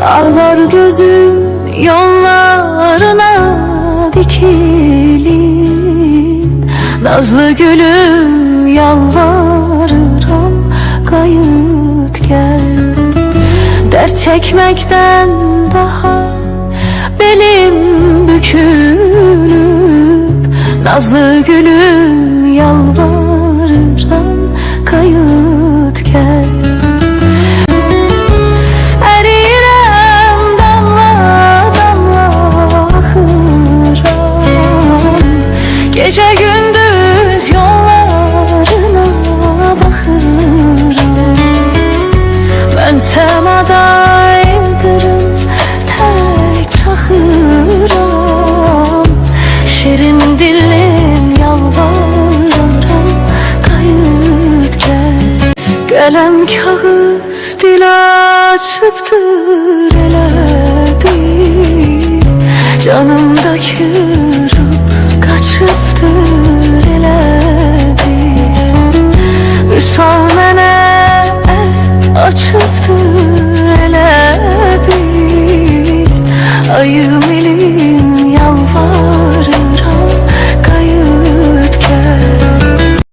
Ağlar gözüm yollarına dikilip, nazlı gülüm yalvarırım kayıt gel. Dert çekmekten daha belim bükülüp, nazlı gülüm yalvarırım kayıt gel. Erirem damla damla ahıram, gece gündüz yollarına bakıram. Ben semada yıldırım tek çakıram, şirin dilim yalvarırım kayıt gel. Kalem kağıt dil açıptır elə bir, canımdaki